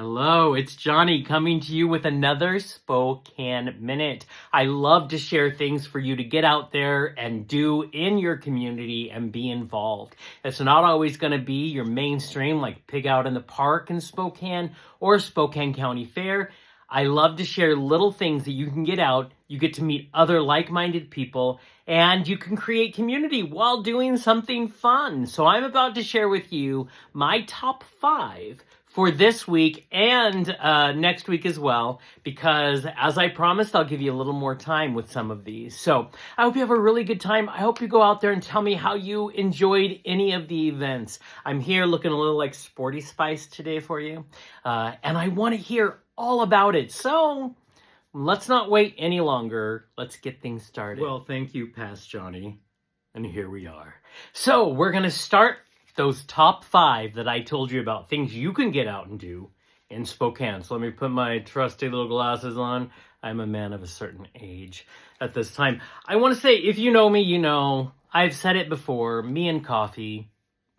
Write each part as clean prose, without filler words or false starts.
Hello, it's Johnny coming to you with another Spokane Minute. I love to share things for you to get out there and do in your community and be involved. It's not always going to be your mainstream like Pig Out in the Park in Spokane or Spokane County Fair. I love to share little things that you can get out, you get to meet other like-minded people, and you can create community while doing something fun. So I'm about to share with you my top 5 for this week and next week as well, because as I promised, I'll give you a little more time with some of these. So I hope you have a really good time. I hope you go out there and tell me how you enjoyed any of the events. I'm here looking a little like Sporty Spice today for you, and I want to hear all about it. So let's not wait any longer. Let's get things started. Well, thank you, Past Johnny. And here we are. So we're going to start those top 5 that I told you about, things you can get out and do in Spokane. So let me put my trusty little glasses on. I'm a man of a certain age at this time. I want to say, if you know me, you know, I've said it before, me and coffee,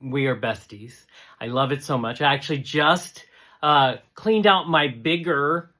we are besties. I love it so much. I actually just cleaned out my bigger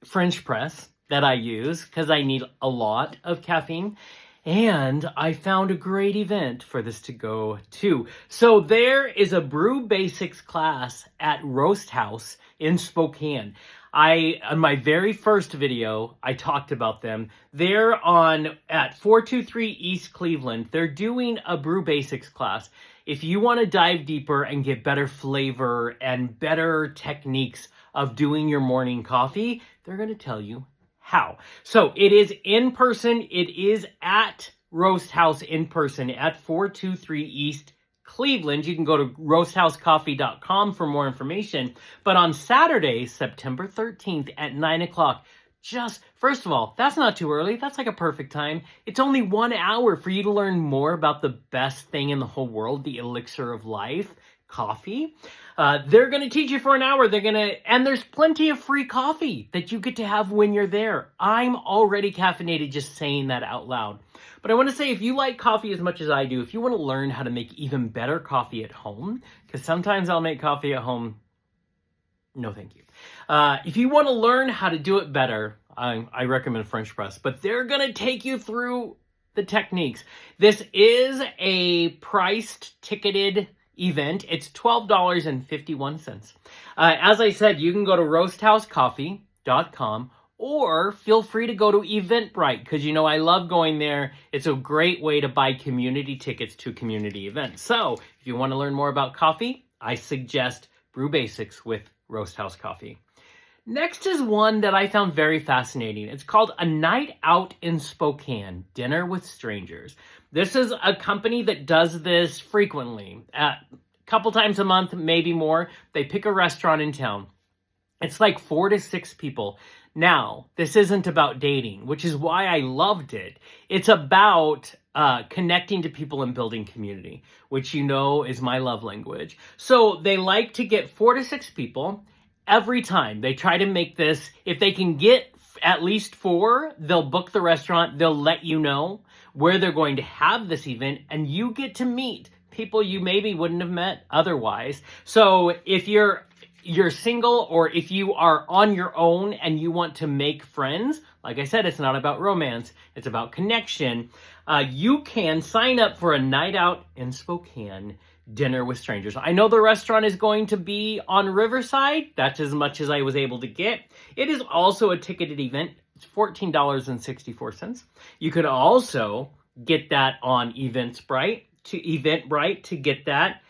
French press that I use because I need a lot of caffeine. And I found a great event for this to go to. So there is a Brew Basics class at Roast House in Spokane. On my very first video, I talked about them. They're at 423 East Cleveland. They're doing a Brew Basics class. If you want to dive deeper and get better flavor and better techniques of doing your morning coffee, they're going to tell you how. So it is in person. It is at Roast House in person at 423 East Cleveland. You can go to roasthousecoffee.com for more information. But on Saturday, September 13th at 9 o'clock, first of all, that's not too early. That's like a perfect time. It's only 1 hour for you to learn more about the best thing in the whole world, the elixir of life, coffee. They're going to teach you for an hour. And there's plenty of free coffee that you get to have when you're there. I'm already caffeinated just saying that out loud. But I want to say, if you like coffee as much as I do, if you want to learn how to make even better coffee at home, because sometimes I'll make coffee at home. No, thank you. If you want to learn how to do it better, I recommend French press, but they're going to take you through the techniques. This is a priced, ticketed event. It's $12.51. As I said, you can go to roasthousecoffee.com or feel free to go to Eventbrite because, you know, I love going there. It's a great way to buy community tickets to community events. So if you want to learn more about coffee, I suggest Brew Basics with Roast House Coffee. Next is one that I found very fascinating. It's called A Night Out in Spokane, Dinner with Strangers. This is a company that does this frequently, a couple times a month, maybe more. They pick a restaurant in town. It's like 4 to 6 people. Now, this isn't about dating, which is why I loved it. It's about connecting to people and building community, which you know is my love language. So they like to get 4 to 6 people every time. They try to make this, if they can get at least 4, they'll book the restaurant. They'll let you know where they're going to have this event, and you get to meet people you maybe wouldn't have met otherwise. So if you're single, or if you are on your own and you want to make friends, like I said, it's not about romance, it's about connection. You can sign up for A Night Out in Spokane, Dinner with Strangers. I know the restaurant is going to be on Riverside. That's as much as I was able to get. It is also a ticketed event. It's $14.64. You could also get that on Eventbrite to get that.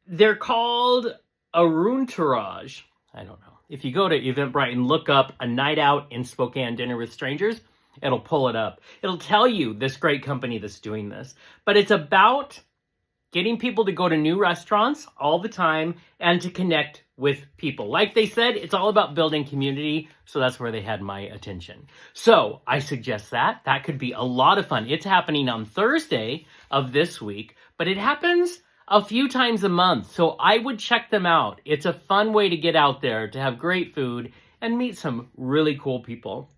They're called a Roontourage. I don't know. If you go to Eventbrite and look up A Night Out in Spokane, Dinner with Strangers, it'll pull it up. It'll tell you this great company that's doing this. But it's about getting people to go to new restaurants all the time and to connect with people. Like they said, it's all about building community, so that's where they had my attention. So I suggest that. That could be a lot of fun. It's happening on Thursday of this week, but it happens a few times a month, so I would check them out. It's a fun way to get out there, to have great food, and meet some really cool people.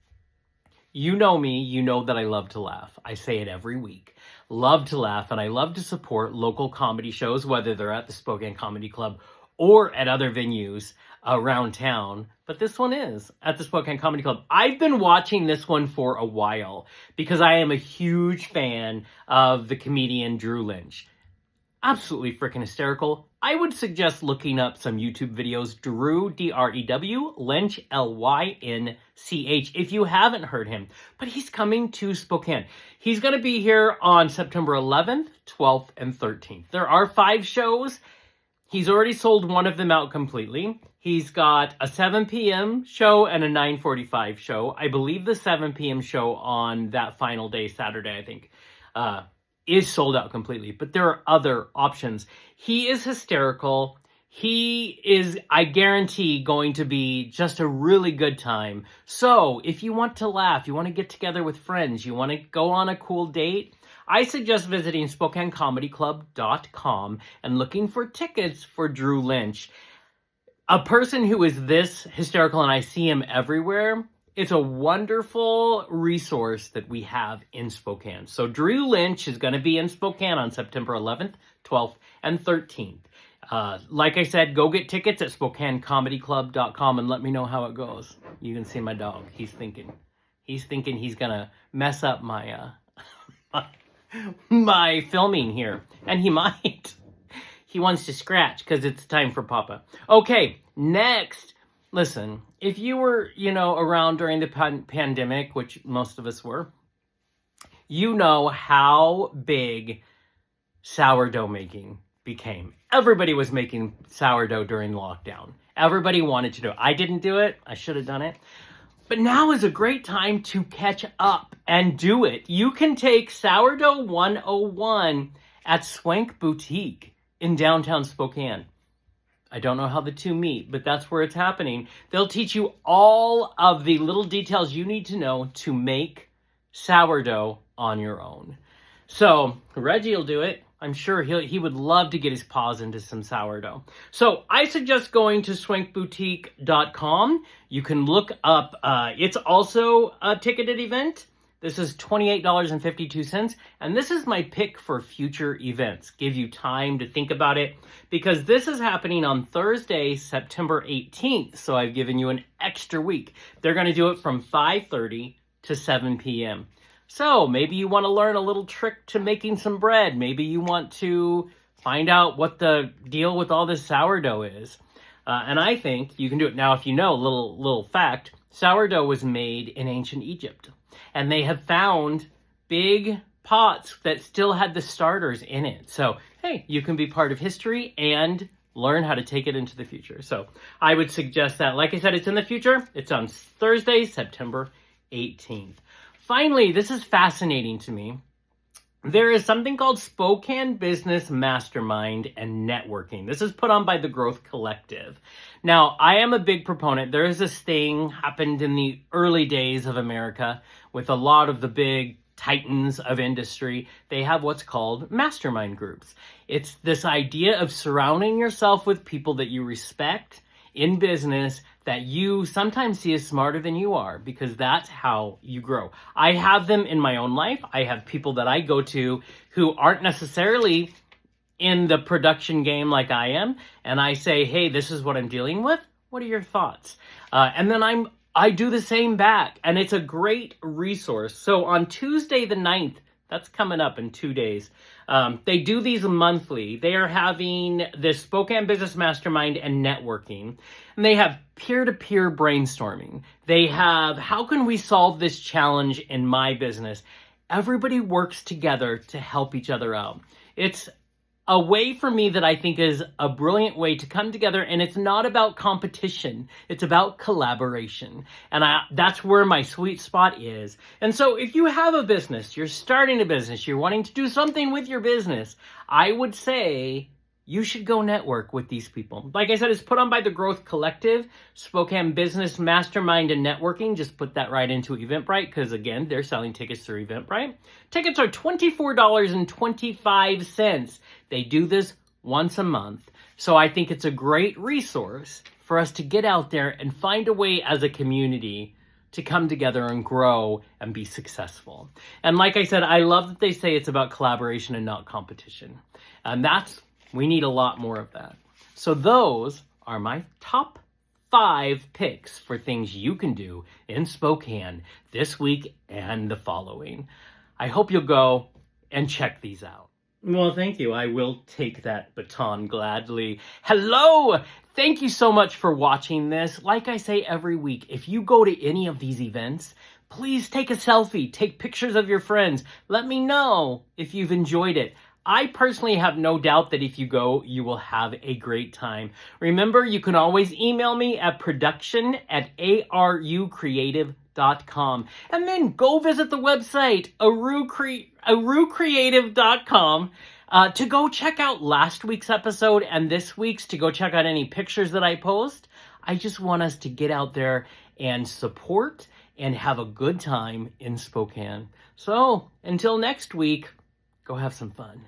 You know me, you know that I love to laugh. I say it every week. Love to laugh, and I love to support local comedy shows, whether they're at the Spokane Comedy Club or at other venues around town, but this one is at the Spokane Comedy Club. I've been watching this one for a while because I am a huge fan of the comedian Drew Lynch. Absolutely freaking hysterical. I would suggest looking up some YouTube videos. Drew, D-R-E-W, Lynch, L-Y-N-C-H, if you haven't heard him. But he's coming to Spokane. He's going to be here on September 11th, 12th, and 13th. There are 5 shows. He's already sold one of them out completely. He's got a 7 p.m. show and a 9:45 show. I believe the 7 p.m. show on that final day, Saturday, I think, is sold out completely. But there are other options. He is hysterical. He is, I guarantee, going to be just a really good time. So if you want to laugh, you want to get together with friends, you want to go on a cool date, I suggest visiting SpokaneComedyClub.com and looking for tickets for Drew Lynch. A person who is this hysterical, and I see him everywhere, it's a wonderful resource that we have in Spokane. So Drew Lynch is going to be in Spokane on September 11th, 12th, and 13th. Like I said, go get tickets at SpokaneComedyClub.com and let me know how it goes. You can see my dog. He's thinking he's going to mess up my my filming here. And he might. He wants to scratch because it's time for Papa. Okay, next. Listen, if you were, around during the pandemic, which most of us were, you know how big sourdough making became. Everybody was making sourdough during lockdown. Everybody wanted to do it. I didn't do it. I should have done it. But now is a great time to catch up and do it. You can take Sourdough 101 at Swank Boutique in downtown Spokane. I don't know how the two meet, but that's where it's happening. They'll teach you all of the little details you need to know to make sourdough on your own. So Reggie will do it. I'm sure he would love to get his paws into some sourdough. So I suggest going to swankboutique.com. You can look up, it's also a ticketed event. This is $28.52, and this is my pick for future events. Give you time to think about it, because this is happening on Thursday, September 18th, so I've given you an extra week. They're going to do it from 5:30 to 7 p.m. So maybe you want to learn a little trick to making some bread. Maybe you want to find out what the deal with all this sourdough is. And I think you can do it. Now, if you know, little fact, sourdough was made in ancient Egypt. And they have found big pots that still had the starters in it. So, hey, you can be part of history and learn how to take it into the future. So I would suggest that. Like I said, it's in the future. It's on Thursday, September 18th. Finally, this is fascinating to me. There is something called Spokane Business Mastermind and Networking. This is put on by the Growth Collective. Now, I am a big proponent. There is this thing happened in the early days of America with a lot of the big titans of industry. They have what's called mastermind groups. It's this idea of surrounding yourself with people that you respect in business, that you sometimes see as smarter than you are, because that's how you grow. I have them in my own life. I have people that I go to who aren't necessarily in the production game like I am, and I say, hey, this is what I'm dealing with. What are your thoughts? And then I do the same back, and it's a great resource. So on Tuesday the 9th, that's coming up in 2 days. They do these monthly. They are having this Spokane Business Mastermind and Networking. And they have peer-to-peer brainstorming. They have, how can we solve this challenge in my business? Everybody works together to help each other out. It's a way for me that I think is a brilliant way to come together, and it's not about competition. It's about collaboration. And that's where my sweet spot is. And so if you have a business, you're starting a business, you're wanting to do something with your business, I would say you should go network with these people. Like I said, it's put on by the Growth Collective, Spokane Business Mastermind and Networking. Just put that right into Eventbrite, because again, they're selling tickets through Eventbrite. Tickets are $24.25. They do this once a month. So I think it's a great resource for us to get out there and find a way as a community to come together and grow and be successful. And like I said, I love that they say it's about collaboration and not competition. And we need a lot more of that. So those are my top 5 picks for things you can do in Spokane this week and the following. I hope you'll go and check these out. Well, thank you. I will take that baton gladly. Hello! Thank you so much for watching this. Like I say every week, if you go to any of these events, please take a selfie, take pictures of your friends. Let me know if you've enjoyed it. I personally have no doubt that if you go, you will have a great time. Remember, you can always email me at production@arucreative.com. And then go visit the website, arucreative.com, to go check out last week's episode and this week's, to go check out any pictures that I post. I just want us to get out there and support and have a good time in Spokane. So, until next week, go have some fun.